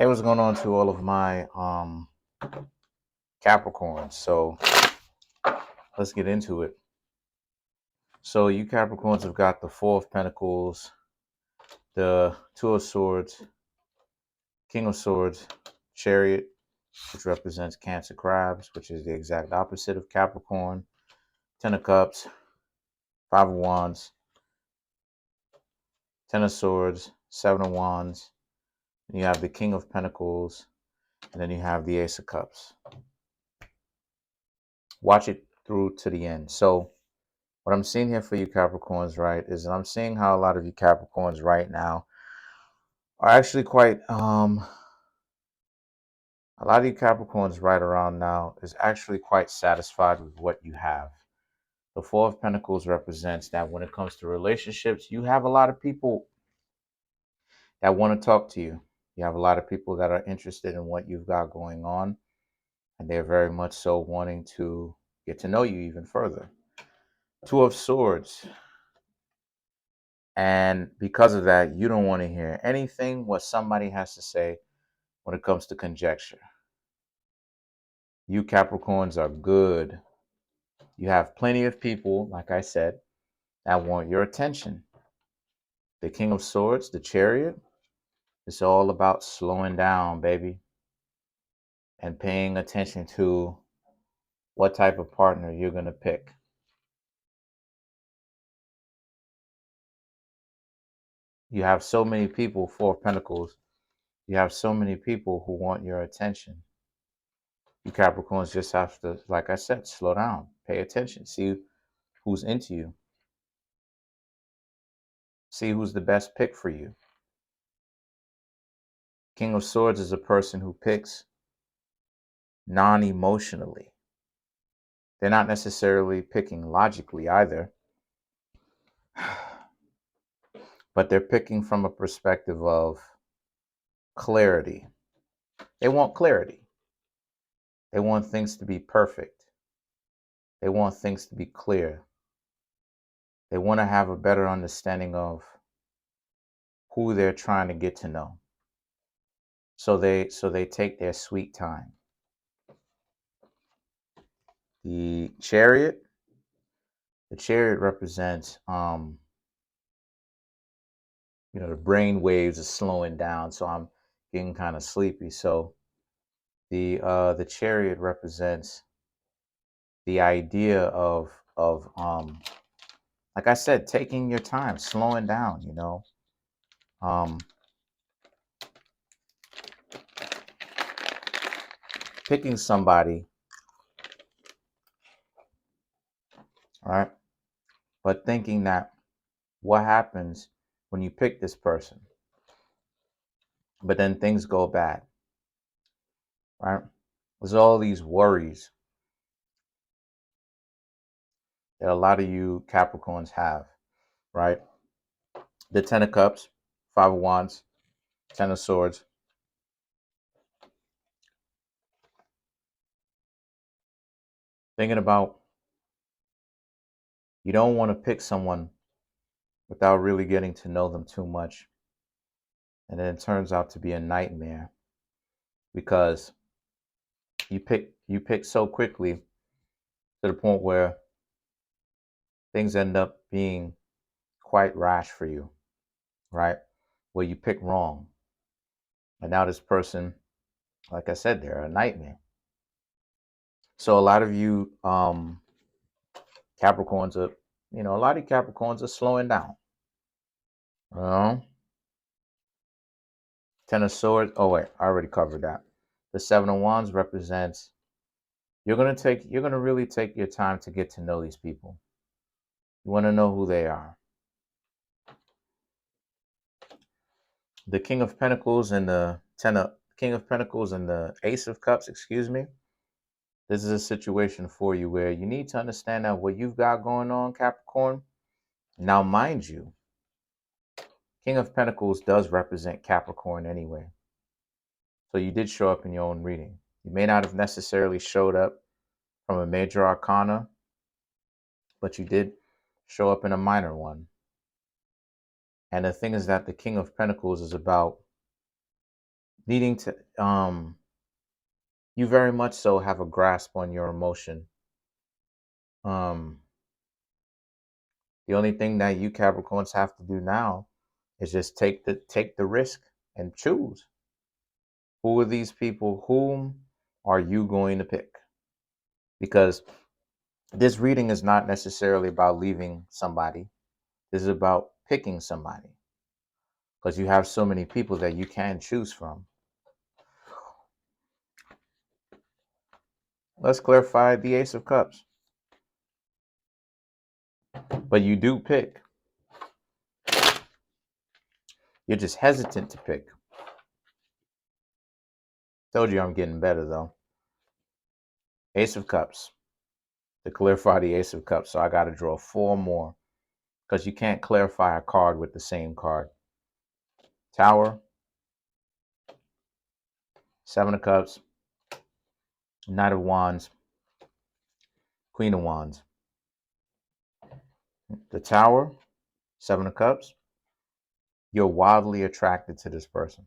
Hey, what's going on to all of my Capricorns? So let's get into it. So you Capricorns have got the Four of Pentacles, the Two of Swords, King of Swords, Chariot, which represents Cancer Crabs, which is the exact opposite of Capricorn, Ten of Cups, Five of Wands, Ten of Swords, Seven of Wands. And you have the King of Pentacles, and then you have the Ace of Cups. Watch it through to the end. So what I'm seeing here for you Capricorns, right, is I'm seeing how a lot of you Capricorns right now are actually quite, a lot of you Capricorns right around now is actually quite satisfied with what you have. The Four of Pentacles represents that when it comes to relationships, you have a lot of people that want to talk to you. You have a lot of people that are interested in what you've got going on, and they're very much so wanting to get to know you even further. Two of Swords. And because of that, you don't want to hear anything what somebody has to say when it comes to conjecture. You Capricorns are good. You have plenty of people, like I said, that want your attention. The King of Swords, the Chariot, it's all about slowing down, baby, and paying attention to what type of partner you're going to pick. You have so many people, Four of Pentacles, you have so many people who want your attention. You Capricorns just have to, like I said, slow down, pay attention, see who's into you, see who's the best pick for you. King of Swords is a person who picks non-emotionally. They're not necessarily picking logically either, but they're picking from a perspective of clarity. They want clarity. They want things to be perfect. They want things to be clear. They want to have a better understanding of who they're trying to get to know. So they take their sweet time. The Chariot represents the brain waves are slowing down, so I'm getting kind of sleepy. So the Chariot represents the idea of like I said, taking your time, slowing down, picking somebody, right? But thinking that what happens when you pick this person, but then things go bad, right? There's all these worries that a lot of you Capricorns have, right? The Ten of Cups, Five of Wands, Ten of Swords. Thinking about you don't want to pick someone without really getting to know them too much. And then it turns out to be a nightmare because you pick so quickly to the point where things end up being quite rash for you, right? Where you pick wrong. And now this person, like I said, they're a nightmare. So a lot of you Capricorns are, a lot of Capricorns are slowing down. Uh, Ten of Swords. Oh wait, I already covered that. The Seven of Wands represents you're gonna really take your time to get to know these people. You want to know who they are. The King of Pentacles and the King of Pentacles and the Ace of Cups, excuse me. This is a situation for you where you need to understand that what you've got going on, Capricorn. Now, mind you, King of Pentacles does represent Capricorn anyway. So you did show up in your own reading. You may not have necessarily showed up from a major arcana, but you did show up in a minor one. And the thing is that the King of Pentacles is about needing to you very much so have a grasp on your emotion. um the only thing that you Capricorns have to do now is just take the risk and choose who are these people, whom are you going to pick, because this reading is not necessarily about leaving somebody. This is about picking somebody, because you have so many people that you can choose from. Let's clarify the Ace of Cups. But you do pick. You're just hesitant to pick. Told you I'm getting better though. Ace of Cups. To clarify the Ace of Cups, so I got to draw 4 more, because you can't clarify a card with the same card. Tower, 7 of Cups, Knight of Wands, Queen of Wands. The Tower, 7 of Cups. You're wildly attracted to this person.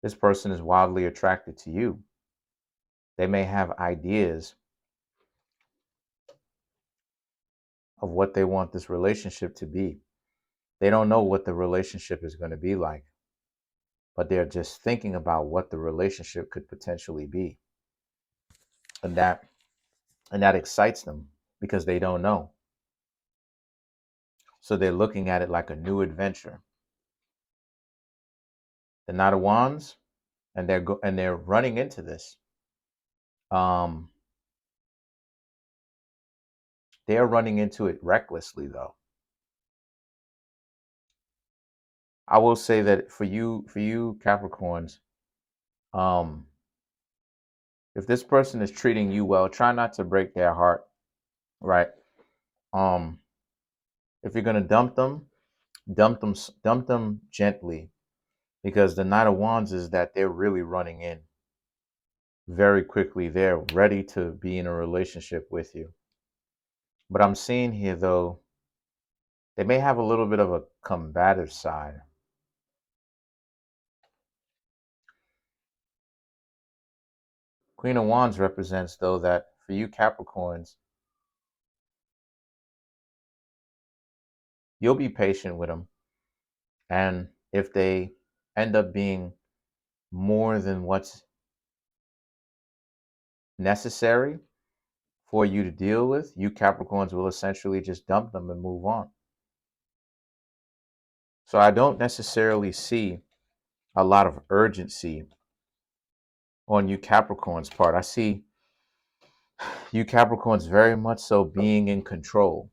This person is wildly attracted to you. They may have ideas of what they want this relationship to be. They don't know what the relationship is going to be like, but they're just thinking about what the relationship could potentially be. And that excites them because they don't know. So they're looking at it like a new adventure. The Knight of Wands, and they're running into this. They're running into it recklessly though. I will say that for you Capricorns, if this person is treating you well, try not to break their heart, right? If you're gonna dump them gently, because the Knight of Wands is that they're really running in very quickly. They're ready to be in a relationship with you. But I'm seeing here though, they may have a little bit of a combative side. Queen of Wands represents though that for you Capricorns, you'll be patient with them. And if they end up being more than what's necessary for you to deal with, you Capricorns will essentially just dump them and move on. So I don't necessarily see a lot of urgency on you Capricorns' part. I see you Capricorns very much so being in control.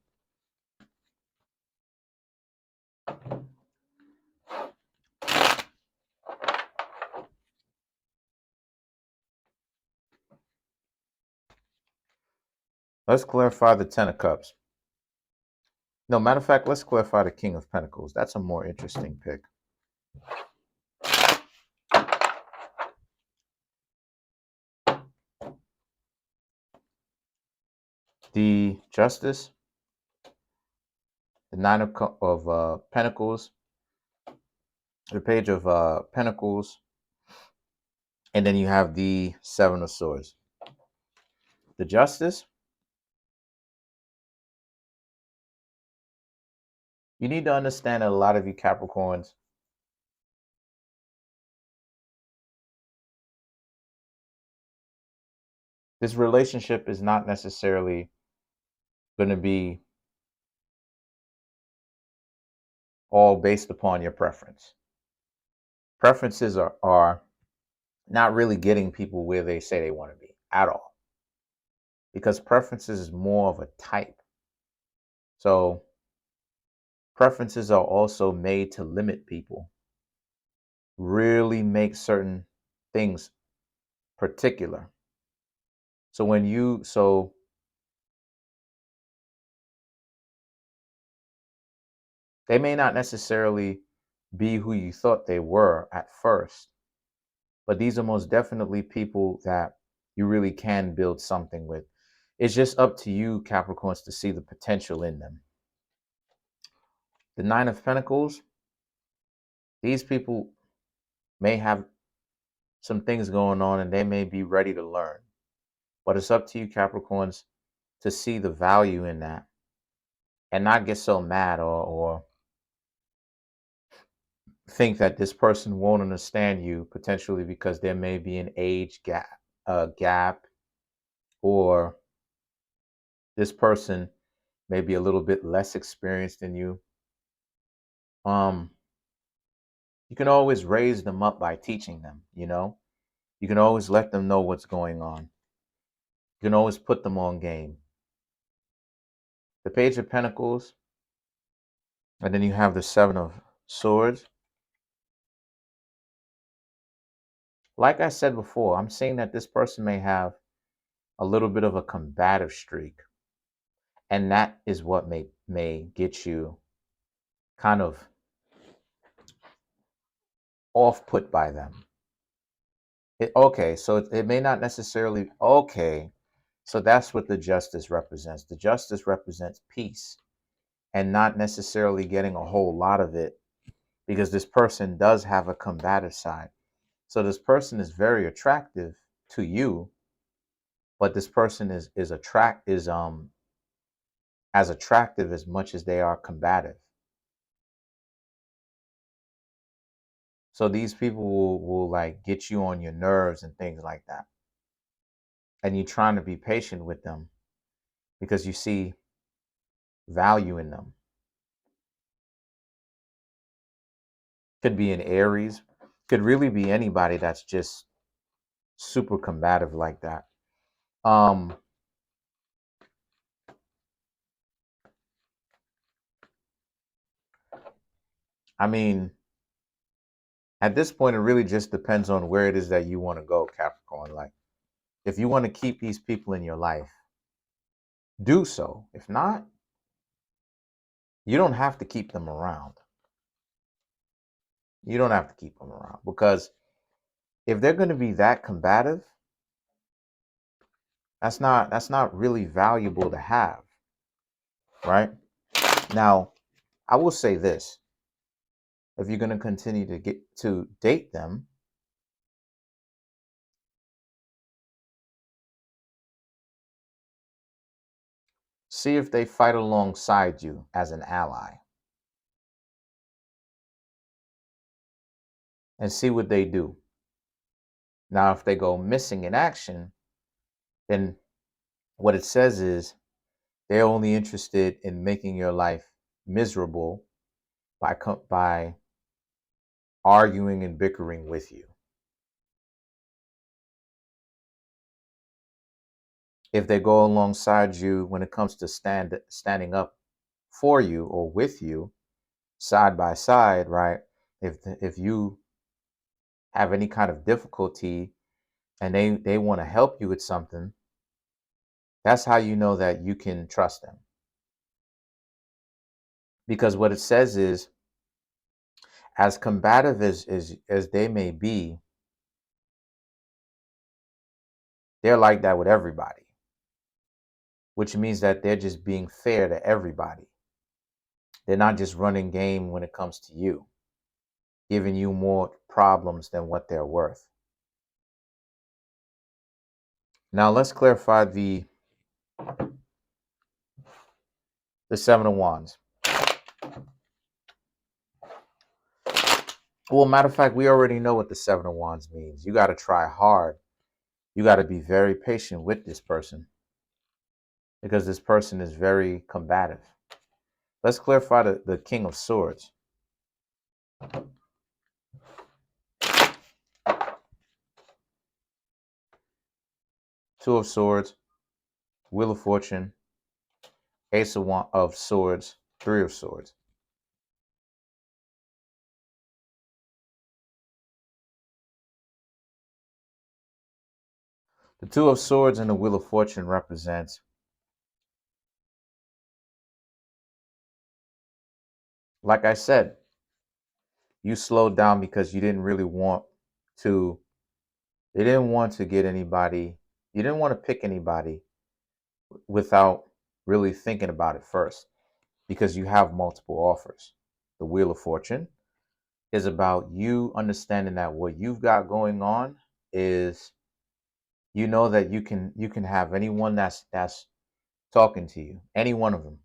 Let's clarify the Ten of Cups. No, matter of fact, let's clarify the King of Pentacles. That's a more interesting pick. The Justice, the Nine of Pentacles, the Page of Pentacles, and then you have the Seven of Swords. The Justice, you need to understand that a lot of you Capricorns, this relationship is not necessarily going to be all based upon your preference. Preferences are not really getting people where they say they want to be at all, because preferences is more of a type. So preferences are also made to limit people, really make certain things particular. So they may not necessarily be who you thought they were at first, but these are most definitely people that you really can build something with. It's just up to you Capricorns to see the potential in them. The Nine of Pentacles, these people may have some things going on and they may be ready to learn. But it's up to you, Capricorns, to see the value in that and not get so mad or think that this person won't understand you, potentially because there may be an age gap, or this person may be a little bit less experienced than you. You can always raise them up by teaching them, you know? You can always let them know what's going on. You can always put them on game. The Page of Pentacles, and then you have the Seven of Swords. Like I said before, I'm seeing that this person may have a little bit of a combative streak. And that is what may get you kind of off put by them. So it may not necessarily, so that's what the Justice represents. The Justice represents peace and not necessarily getting a whole lot of it, because this person does have a combative side. So this person is very attractive to you, but this person is as attractive as much as they are combative. So these people will like get you on your nerves and things like that. And you're trying to be patient with them because you see value in them. Could be an Aries, could really be anybody that's just super combative like that. I mean, at this point, it really just depends on where it is that you want to go, Capricorn. Like, if you want to keep these people in your life, do so. If not, you don't have to keep them around. You don't have to keep them around, because if they're going to be that combative, that's not really valuable to have, right? Now, I will say this. If you're going to continue to get to date them, see if they fight alongside you as an ally and see what they do. Now, if they go missing in action, then what it says is they're only interested in making your life miserable by arguing and bickering with you. If they go alongside you when it comes to standing up for you or with you, side by side, right? If you have any kind of difficulty and they want to help you with something, that's how you know that you can trust them. Because what it says is, as combative as they may be, they're like that with everybody, which means that they're just being fair to everybody. They're not just running game when it comes to you, giving you more problems than what they're worth. Now let's clarify the Seven of Wands. Well, matter of fact, we already know what the Seven of Wands means. You got to try hard. You got to be very patient with this person, because this person is very combative. Let's clarify the King of Swords. Two of Swords, Wheel of Fortune, Ace of Swords, Three of Swords. The Two of Swords and the Wheel of Fortune represents, like I said, you slowed down because you didn't really want to, you didn't want to get anybody, you didn't want to pick anybody without really thinking about it first, because you have multiple offers. the Wheel of Fortune, is about you understanding that what you've got going on is, you know, that you can have anyone that's talking to you, any one of them,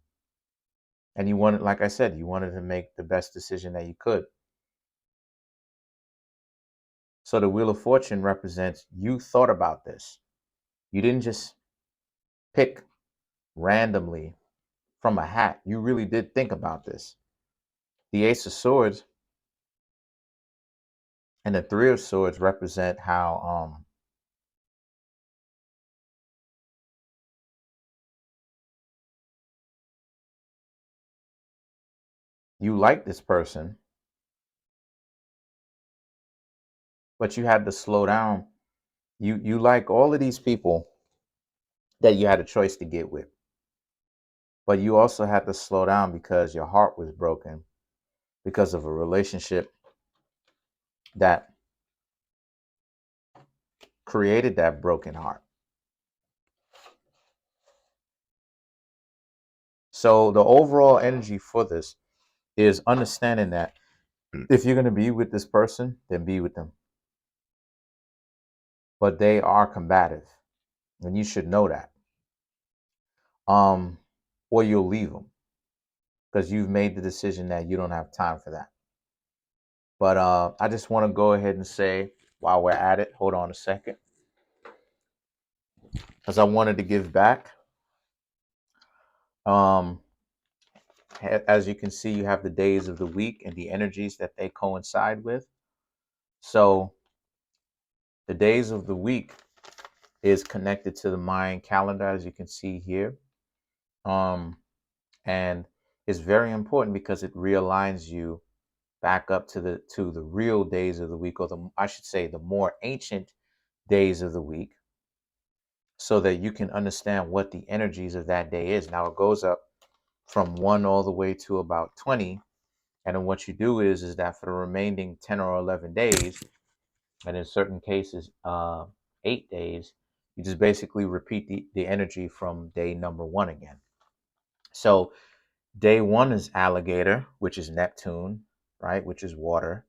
and you wanted, like I said, you wanted to make the best decision that you could. So the Wheel of Fortune represents you thought about this. You didn't just pick randomly from a hat. You really did think about this. The Ace of Swords and the Three of Swords represent how you like this person, but you had to slow down. You like all of these people that you had a choice to get with, but you also had to slow down because your heart was broken because of a relationship that created that broken heart. So the overall energy for this is understanding that if you're going to be with this person, then be with them. But they are combative, and you should know that. Or you'll leave them because you've made the decision that you don't have time for that. But I just want to go ahead and say, while we're at it, hold on a second, because I wanted to give back. Um, as you can see, you have the days of the week and the energies that they coincide with. So the days of the week is connected to the Mayan calendar, as you can see here. And it's very important because it realigns you back up to the real days of the week, or I should say the more ancient days of the week, so that you can understand what the energies of that day is. Now it goes up from 1 all the way to about 20. And then what you do is that for the remaining 10 or 11 days, and in certain cases 8 days, you just basically repeat the energy from day number 1 again. So day 1 is alligator, which is Neptune, right, which is water.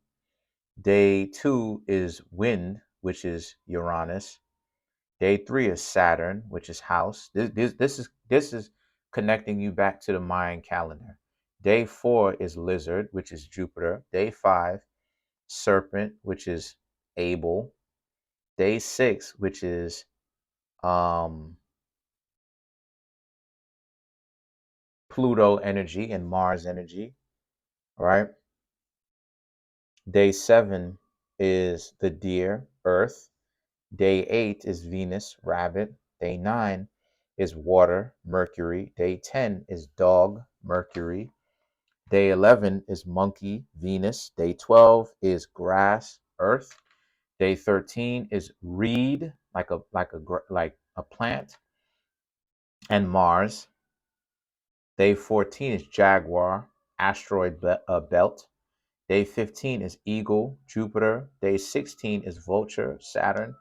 Day 2 is wind, which is Uranus. Day 3 is Saturn, which is house. This is connecting you back to the Mayan calendar. Day 4 is lizard, which is Jupiter. Day 5, serpent, which is Abel. Day 6, which is Pluto energy and Mars energy. All right. Day 7 is the deer, Earth. Day 8 is Venus, rabbit. Day 9 is water, Mercury. Day 10 is dog, Mercury. Day 11 is monkey, Venus. Day 12 is grass, Earth. Day 13 is reed, like a plant, and Mars. Day 14 is jaguar, asteroid belt. Day 15 is eagle, Jupiter. Day 16 is vulture, Saturn.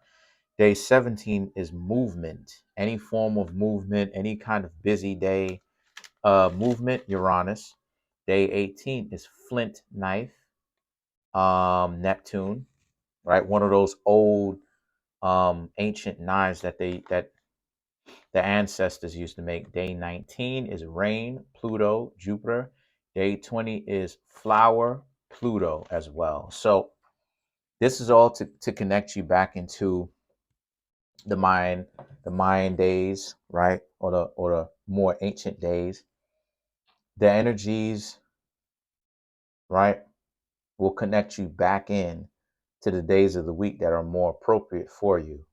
Day 17 is movement, any form of movement, any kind of busy day movement, Uranus. Day 18 is flint knife, Neptune, right? One of those old ancient knives that the ancestors used to make. Day 19 is rain, Pluto, Jupiter. Day 20 is flower, Pluto as well. So this is all to connect you back into the Mayan days, right? Or the more ancient days. The energies, right, will connect you back in to the days of the week that are more appropriate for you.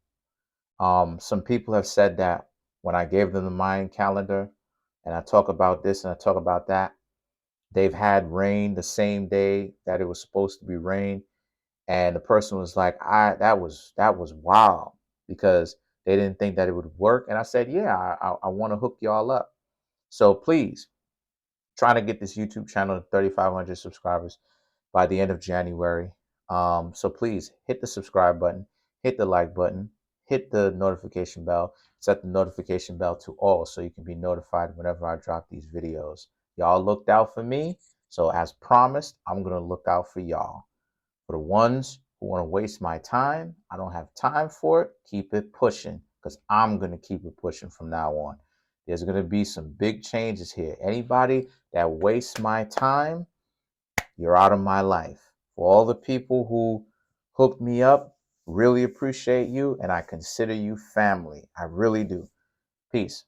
Some people have said that when I gave them the Mayan calendar and I talk about this and I talk about that, they've had rain the same day that it was supposed to be rain. And the person was like, that was wild, because they didn't think that it would work. And I said, yeah, I want to hook y'all up. So please, trying to get this YouTube channel to 3,500 subscribers by the end of January. So please hit the subscribe button, hit the like button, hit the notification bell, set the notification bell to all so you can be notified whenever I drop these videos. Y'all looked out for me. So as promised, I'm going to look out for y'all. For the ones who want to waste my time, I don't have time for it. Keep it pushing, because I'm going to keep it pushing from now on. There's going to be some big changes here. Anybody that wastes my time, you're out of my life. For all the people who hooked me up, really appreciate you, and I consider you family. I really do. Peace.